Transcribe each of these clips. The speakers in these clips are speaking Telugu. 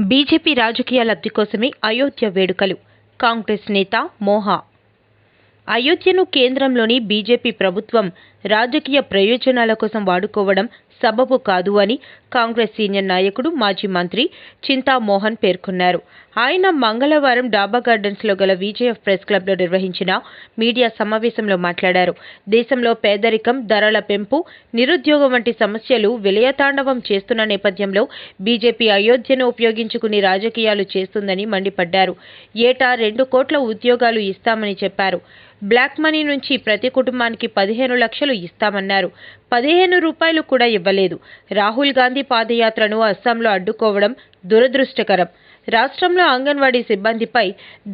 బీజేపీ రాజకీయ లబ్ధి కోసమే అయోధ్య వేడుకలు. కాంగ్రెస్ నేత మోహా. అయోధ్యను కేంద్రంలోని బీజేపీ ప్రభుత్వం రాజకీయ ప్రయోజనాల కోసం వాడుకోవడం సబబు కాదు అని కాంగ్రెస్ సీనియర్ నాయకుడు మాజీ మంత్రి చింతా మోహన్ పేర్కొన్నారు. ఆయన మంగళవారం డాబా గార్డెన్స్లో గల విజేఎఫ్ ప్రెస్ క్లబ్లో నిర్వహించిన మీడియా సమావేశంలో మాట్లాడారు. దేశంలో పేదరికం, ధరల పెంపు, నిరుద్యోగం వంటి సమస్యలు విలయతాండవం చేస్తున్న నేపథ్యంలో బీజేపీ అయోధ్యను ఉపయోగించుకుని రాజకీయాలు చేస్తుందని మండిపడ్డారు. ఏటా 2 కోట్ల ఉద్యోగాలు ఇస్తామని చెప్పారు. బ్లాక్ మనీ నుంచి ప్రతి కుటుంబానికి 15 లక్షలు ఇస్తామన్నారు. 15 రూపాయలు కూడా ఇవ్వలేదు. రాహుల్ గాంధీ పాదయాత్రను అస్సాంలో అడ్డుకోవడం దురదృష్టకరం. రాష్ట్రంలో అంగన్వాడీ సిబ్బందిపై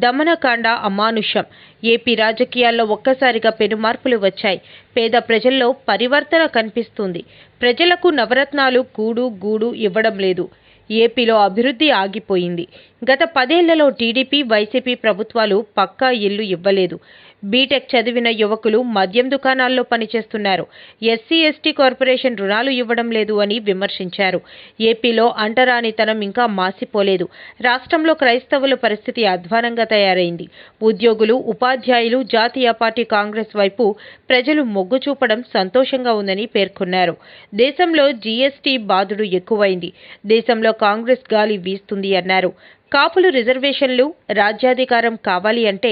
దమనకాండ అమానుషం. ఏపీ రాజకీయాల్లో ఒక్కసారిగా పెనుమార్పులు వచ్చాయి. పేద ప్రజల్లో పరివర్తన కనిపిస్తుంది. ప్రజలకు నవరత్నాలు గూడు ఇవ్వడం లేదు. ఏపీలో అభివృద్ధి ఆగిపోయింది. గత 10 ఏళ్లలో టీడీపీ, వైసీపీ ప్రభుత్వాలు పక్కా ఇల్లు ఇవ్వలేదు. బీటెక్ చదివిన యువకులు మద్యం దుకాణాల్లో పనిచేస్తున్నారు. ఎస్సీ, ఎస్టీ కార్పొరేషన్ రుణాలు ఇవ్వడం లేదు అని విమర్శించారు. ఏపీలో అంటరానితనం ఇంకా మాసిపోలేదు. రాష్ట్రంలో క్రైస్తవుల పరిస్థితి అధ్వానంగా తయారైంది. ఉద్యోగులు, ఉపాధ్యాయులు, జాతీయ పార్టీ కాంగ్రెస్ వైపు ప్రజలు మొగ్గు చూపడం సంతోషంగా ఉందని పేర్కొన్నారు. దేశంలో జీఎస్టీ బాదుడు ఎక్కువైంది. దేశంలో కాంగ్రెస్ గాలి వీస్తుంది అన్నారు. కాపులు రిజర్వేషన్లు, రాజ్యాధికారం కావాలి అంటే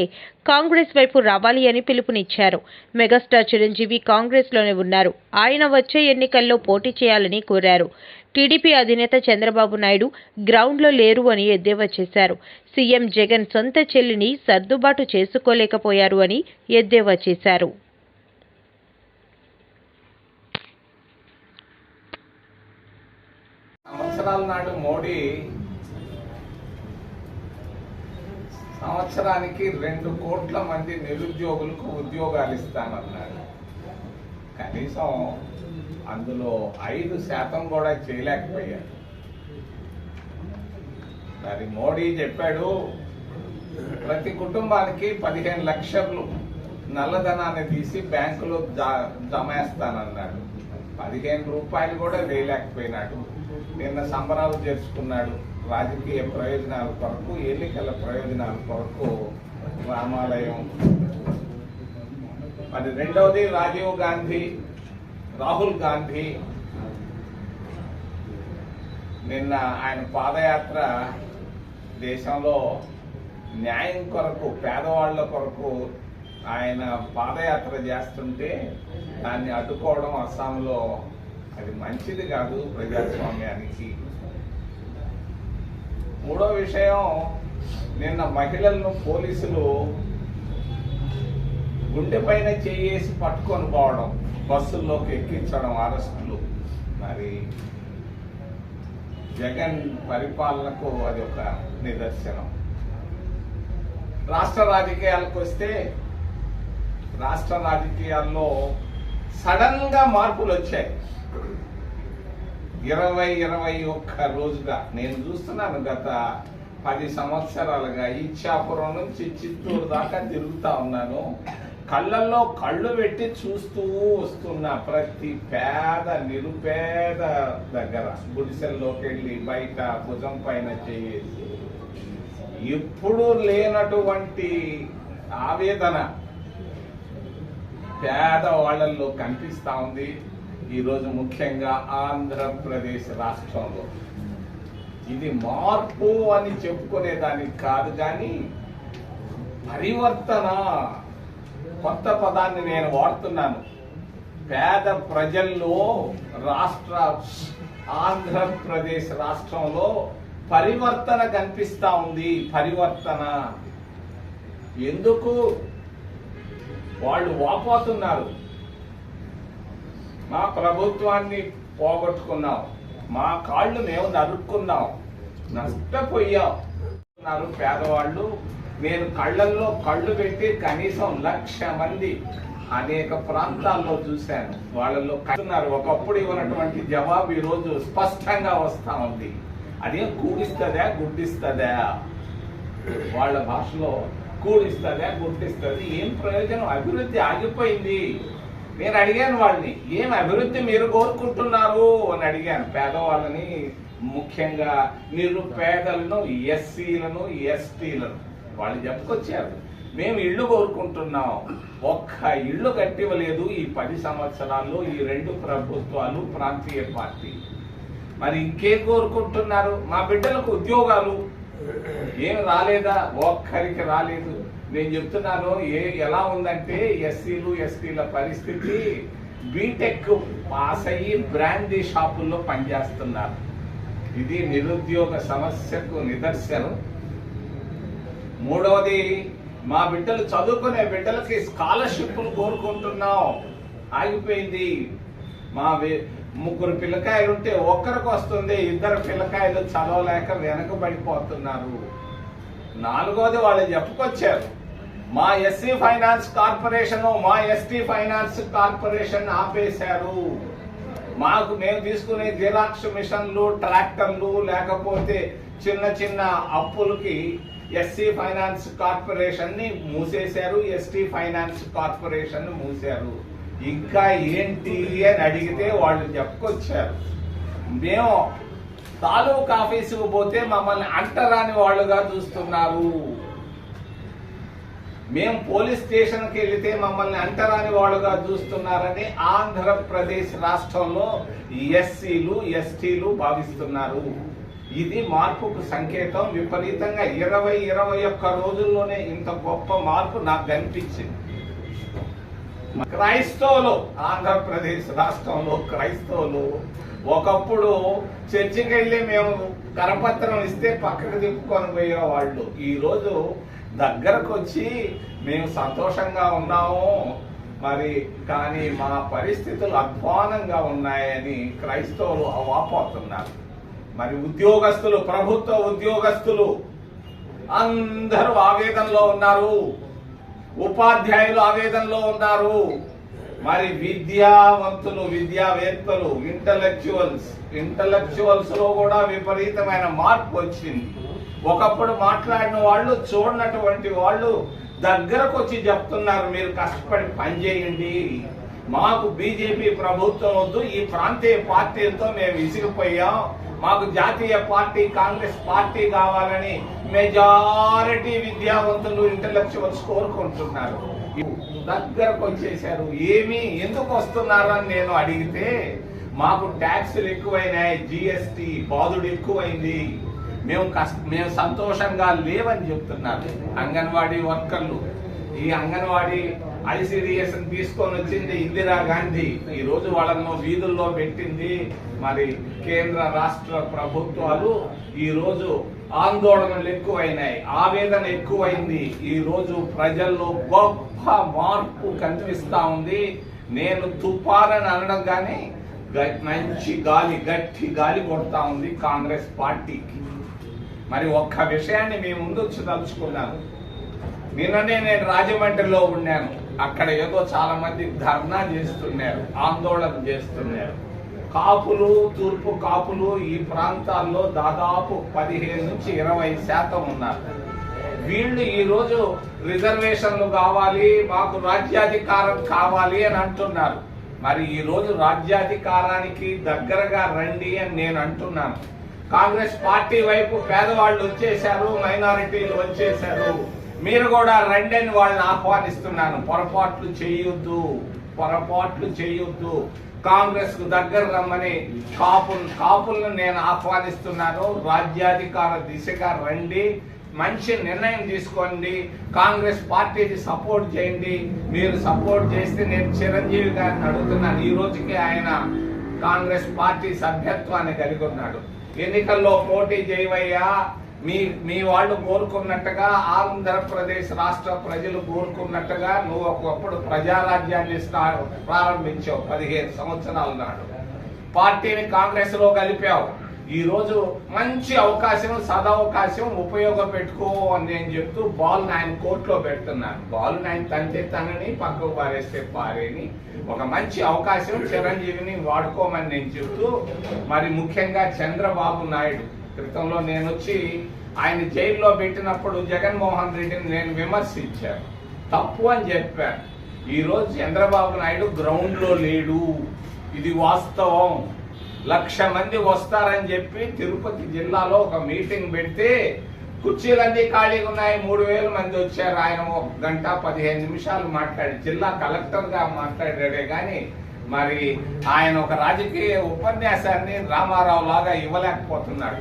కాంగ్రెస్ వైపు రావాలి అని పిలుపునిచ్చారు. మెగాస్టార్ చిరంజీవి కాంగ్రెస్లోనే ఉన్నారు. ఆయన వచ్చే ఎన్నికల్లో పోటీ చేయాలని కోరారు. టీడీపీ అధినేత చంద్రబాబు నాయుడు గ్రౌండ్లో లేరు అని ఎద్దేవా చేశారు. సీఎం జగన్ సొంత చెల్లిని సర్దుబాటు చేసుకోలేకపోయారు అని ఎద్దేవా చేశారు. సంవత్సరాల నాడు మోడీ సంవత్సరానికి 2 కోట్ల మంది నిరుద్యోగులకు ఉద్యోగాలు ఇస్తానన్నాడు. కనీసం అందులో 5% కూడా చేయలేకపోయాడు. మరి మోడీ చెప్పాడు, ప్రతి కుటుంబానికి 15 లక్షలు నల్లధనాన్ని తీసి బ్యాంకులో జమేస్తానన్నాడు. 15 రూపాయలు కూడా వేయలేకపోయినాడు. నిన్న సంబరాలు చేసుకున్నాడు. రాజకీయ ప్రయోజనాల కొరకు, ఎన్నికల ప్రయోజనాల కొరకు రామాలయం. మరి రెండవది రాహుల్ గాంధీ నిన్న ఆయన పాదయాత్ర దేశంలో న్యాయం కొరకు, పేదవాళ్ల కొరకు ఆయన పాదయాత్ర చేస్తుంటే దాన్ని అడ్డుకోవడం అస్సాంలో అది మంచిది కాదు ప్రజాస్వామ్యానికి. మూడో విషయం, నిన్న మహిళలను పోలీసులు గుండె పైన చేయేసి పట్టుకొని పోవడం, బస్సుల్లోకి ఎక్కించడం, అరెస్టులు. మరి జగన్ పరిపాలనకు అది ఒక నిదర్శనం. రాష్ట్ర రాజకీయాలకు వస్తే, రాష్ట్ర రాజకీయాల్లో సడన్ గా మార్పులు వచ్చాయి. 21 రోజుగా నేను చూస్తున్నాను. గత 10 సంవత్సరాలుగా ఇచ్చాపురం నుంచి చిత్తూరు దాకా తిరుగుతా ఉన్నాను. కళ్ళల్లో కళ్ళు పెట్టి చూస్తూ వస్తున్నా. ప్రతి పేద, నిరుపేద దగ్గర గుడిసెల్లోకి వెళ్ళి బయట భుజం పైన చేసి ఎప్పుడూ లేనటువంటి ఆవేదన పేద వాళ్ళల్లో కనిపిస్తా ఉంది. ఈరోజు ముఖ్యంగా ఆంధ్రప్రదేశ్ రాష్ట్రంలో ఇది మార్పు అని చెప్పుకునేదానికి కాదు, కానీ పరివర్తన, కొత్త పదాన్ని నేను వాడుతున్నాను. పేద ప్రజల్లో ఆంధ్రప్రదేశ్ రాష్ట్రంలో పరివర్తన కనిపిస్తా ఉంది. పరివర్తన ఎందుకు వాళ్ళు వాపోతున్నారు? మా ప్రభుత్వాన్ని పోగొట్టుకున్నాం, మా కాళ్ళు మేము నరుక్కున్నాం, నష్టపోయాం పేదవాళ్ళు. నేను కళ్ళల్లో కళ్ళు పెట్టి కనీసం 1,00,000 మంది అనేక ప్రాంతాల్లో చూశాను. వాళ్ళల్లో కట్టున్నారు. ఒకప్పుడు ఇవ్వనటువంటి జవాబు ఈరోజు స్పష్టంగా వస్తా ఉంది. అదేం కూడిస్తుందా, గుడ్డిస్తుందా? వాళ్ళ భాషలో కూడిస్తుందా, గుడ్డిస్తుంది. ఏం ప్రయోజనం? అభివృద్ధి ఆగిపోయింది. నేను అడిగాను వాళ్ళని, ఏం అభివృద్ధి మీరు కోరుకుంటున్నారు అని అడిగాను. పేదవాళ్ళని ముఖ్యంగా నిరుపేదలను, ఎస్సీలను, ఎస్టీలను వాళ్ళు చెప్పుకొచ్చారు. మేము ఇళ్ళు కోరుకుంటున్నాం, ఒక్క ఇళ్ళు కట్టివ్వలేదు ఈ 10 సంవత్సరాల్లో ఈ 2 ప్రభుత్వాలు, ప్రాంతీయ పార్టీ. మరి ఇంకేం కోరుకుంటున్నారు? మా బిడ్డలకు ఉద్యోగాలు ఏం రాలేదా? ఒక్కరికి రాలేదు. నేను చెప్తున్నాను ఎలా ఉందంటే ఎస్సీలు, ఎస్టీల పరిస్థితి బీటెక్ పాస్ అయ్యి బ్రాండీ షాపుల్లో పనిచేస్తున్నారు. ఇది నిరుద్యోగ సమస్యకు నిదర్శనం. మూడవది, మా బిడ్డలు చదువుకునే బిడ్డలకి స్కాలర్షిప్లు కోరుకుంటున్నాం, ఆగిపోయింది. మా 3 పిల్లకాయలు ఉంటే ఒక్కరికి వస్తుంది, 2 పిల్లకాయలు చదవలేక వెనకబడిపోతున్నారు. నాలుగోది వాళ్ళు చెప్పుకొచ్చారు, మా ఎస్సీ ఫైనాన్స్ కార్పొరేషన్, మా ఎస్టీ ఫైనాన్స్ కార్పొరేషన్ ఆపేశారు. మేము తీసుకునే జిరాక్స్ మిషన్లు, ట్రాక్టర్లు, లేకపోతే చిన్న చిన్న అప్పులకి ఎస్సీ ఫైనాన్స్ కార్పొరేషన్ ని మూసేశారు, ఎస్టీ ఫైనాన్స్ కార్పొరేషన్ ని మూసారు. ఇంకా ఏంటి అని అడిగితే వాళ్ళు చెప్పుకొచ్చారు, మేము తాలూకా ఆఫీసుకు పోతే మమ్మల్ని అంటరాని వాళ్ళుగా చూస్తున్నారు, మేము పోలీస్ స్టేషన్కి వెళితే మమ్మల్ని అంటరాని వాళ్ళుగా చూస్తున్నారని ఆంధ్రప్రదేశ్ రాష్ట్రంలో ఎస్సీలు, ఎస్టీలు భావిస్తున్నారు. ఇది మార్పుకు సంకేతం. విపరీతంగా 20-21 రోజుల్లోనే ఇంత గొప్ప మార్పు నాకు కనిపించింది. క్రైస్తవులు, ఆంధ్రప్రదేశ్ రాష్ట్రంలో క్రైస్తవులు ఒకప్పుడు చర్చికి వెళ్ళి మేము కరపత్రం ఇస్తే పక్కకు తిప్పుకొని పోయేవాళ్ళు. ఈరోజు దగ్గరకు వచ్చి మేము సంతోషంగా ఉన్నాము, మరి కానీ మా పరిస్థితులు అధ్వానంగా ఉన్నాయని క్రైస్తవులు వాపోతున్నారు. మరి ఉద్యోగస్తులు, ప్రభుత్వ ఉద్యోగస్తులు అందరూ ఆవేదనలో ఉన్నారు, ఉపాధ్యాయులు ఆవేదనలో ఉన్నారు. మరి విద్యావంతులు, విద్యావేత్తలు, ఇంటలెక్చువల్స్ లో కూడా విపరీతమైన మార్పు వచ్చింది. ఒకప్పుడు మాట్లాడిన వాళ్ళు, చూడనటువంటి వాళ్ళు దగ్గరకు వచ్చి చెప్తున్నారు, మీరు కష్టపడి పనిచేయండి, మాకు బీజేపీ ప్రభుత్వం వద్దు, ఈ ప్రాంతీయ పార్టీలతో మేము విసిగిపోయాం, మాకు జాతీయ పార్టీ కాంగ్రెస్ పార్టీ కావాలని మెజారిటీ విద్యావంతులు, ఇంటలెక్చువల్స్ కోరుకుంటున్నారు. దగ్గరకు వచ్చేసారు. ఎందుకు వస్తున్నారని నేను అడిగితే, మాకు ట్యాక్సులు ఎక్కువైనాయి, జిఎస్టి బాధుడు ఎక్కువైంది, మేము సంతోషంగా లేవని చెప్తున్నారు. అంగన్వాడీ వర్కర్లు, ఈ అంగన్వాడీ ఐసిడిఎస్ తీసుకొని వచ్చింది ఇందిరాగాంధీ, ఈ రోజు వాళ్ళను వీధుల్లో పెట్టింది. మరి కేంద్ర రాష్ట్ర ప్రభుత్వాలు ఈ రోజు ఆందోళనలు ఎక్కువైనాయి, ఆవేదన ఎక్కువైంది. ఈ రోజు ప్రజల్లో గొప్ప మార్పు కనిపిస్తా ఉంది. నేను తుఫానని అనడం కానీ మంచి గాలి, గట్టి గాలి కొడతా ఉంది కాంగ్రెస్ పార్టీకి. మరి ఒక్క విషయాన్ని మీ ముందు వచ్చి తలుచుకున్నాను. నిన్ననే నేను రాజమండ్రిలో ఉన్నాను. అక్కడ ఏదో చాలా మంది ధర్నా చేస్తున్నారు, ఆందోళన చేస్తున్నారు. కాపులు, తూర్పు కాపులు ఈ ప్రాంతాల్లో దాదాపు 15-20% ఉన్నారు. వీళ్ళు ఈ రోజు రిజర్వేషన్లు కావాలి, మాకు రాజ్యాధికారం కావాలి అని అంటున్నారు. మరి ఈ రోజు రాజ్యాధికారానికి దగ్గరగా రండి అని నేను అంటున్నాను. కాంగ్రెస్ పార్టీ వైపు పేదవాళ్ళు వచ్చేశారు, మైనారిటీలు వచ్చేశారు, మీరు కూడా రండి అని వాళ్ళని ఆహ్వానిస్తున్నాను. పొరపాట్లు చేయొద్దు. కాంగ్రెస్ కు దగ్గర రమ్మని కాపులను నేను ఆహ్వానిస్తున్నాను. రాజ్యాధికార దిశగా రండి, మంచి నిర్ణయం తీసుకోండి, కాంగ్రెస్ పార్టీకి సపోర్ట్ చేయండి. మీరు సపోర్ట్ చేస్తే నేను చిరంజీవి గారిని అడుగుతున్నాను. ఈ రోజుకి ఆయన కాంగ్రెస్ పార్టీ సభ్యత్వాన్ని కలిగి ఉన్నాడు. ఎన్నికల్లో పోటీ చేయవయ్యా, మీ వాళ్ళు కోరుకున్నట్టుగా, ఆంధ్రప్రదేశ్ రాష్ట్ర ప్రజలు కోరుకున్నట్టుగా నువ్వు ఒకప్పుడు ప్రజారాజ్యాన్ని ప్రారంభించావు. 15 సంవత్సరాల నాడు పార్టీని కాంగ్రెస్ లో కలిపావు. ఈ రోజు మంచి అవకాశం, సదవకాశం ఉపయోగపెట్టుకో అని నేను చెప్తూ బాల్ని ఆయన కోర్టులో పెడుతున్నాను. బాల్ని ఆయన తంటే తనని, పక్కకు పారేస్తే పారేని, ఒక మంచి అవకాశం చిరంజీవిని వాడుకోమని నేను చెప్తూ, మరి ముఖ్యంగా చంద్రబాబు నాయుడు క్రితంలో నేను వచ్చి ఆయన జైల్లో పెట్టినప్పుడు జగన్మోహన్ రెడ్డిని నేను విమర్శించాను, తప్పు అని చెప్పాను. ఈరోజు చంద్రబాబు నాయుడు గ్రౌండ్ లో లేడు, ఇది వాస్తవం. 1,00,000 మంది వస్తారని చెప్పి తిరుపతి జిల్లాలో ఒక మీటింగ్ పెడితే కుర్చీలన్నీ ఖాళీగా ఉన్నాయి. 3,000 మంది వచ్చారు. ఆయన 1 గంట 15 నిమిషాలు మాట్లాడి జిల్లా కలెక్టర్ గా మాట్లాడాడే గాని మరి ఆయన ఒక రాజకీయ ఉపన్యాసాన్ని రామారావు లాగా ఇవ్వలేకపోతున్నాడు.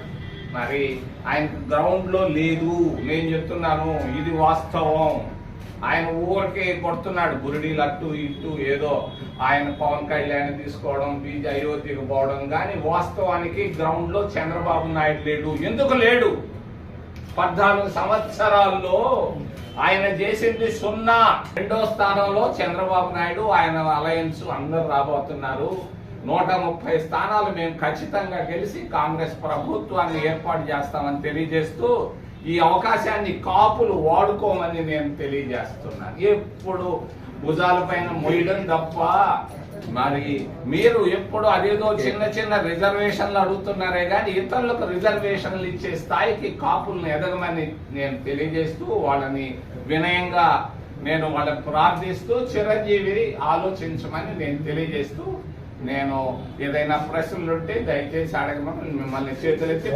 మరి ఆయన గ్రౌండ్ లో లేదు. నేను చెప్తున్నాను, ఇది వాస్తవం. ఆయన ఊరికే కొడుతున్నాడు బురిడీలు అట్టు ఇట్టు ఏదో ఆయన పవన్ కళ్యాణ్ తీసుకోవడం అయోధ్యకు పోవడం, కానీ వాస్తవానికి గ్రౌండ్ లో చంద్రబాబు నాయుడు లేడు. ఎందుకు లేడు? 14 సంవత్సరాల్లో ఆయన చేసింది 0. 2వ స్థానంలో చంద్రబాబు నాయుడు, ఆయన అలయన్స్ అందరు రాబోతున్నారు. 130 స్థానాలు మేము ఖచ్చితంగా గెలిచి కాంగ్రెస్ ప్రభుత్వాన్ని ఏర్పాటు చేస్తామని తెలియజేస్తూ ఈ అవకాశాన్ని కాపులు వాడుకోమని నేను తెలియజేస్తున్నాను. ఎప్పుడు భుజాలపైన మొయ్యడం తప్ప మరి మీరు ఎప్పుడు అదేదో చిన్న చిన్న రిజర్వేషన్లు అడుగుతున్నారే కానీ ఇతరులకు రిజర్వేషన్లు ఇచ్చే స్థాయికి కాపులను ఎదగమని నేను తెలియజేస్తూ వాళ్ళని వినయంగా నేను వాళ్ళని ప్రార్థిస్తూ చిరంజీవిని ఆలోచించమని నేను తెలియజేస్తూ నేను ఏదైనా ప్రశ్నలు ఉంటే దయచేసి అడగమని మిమ్మల్ని చేతులెత్తి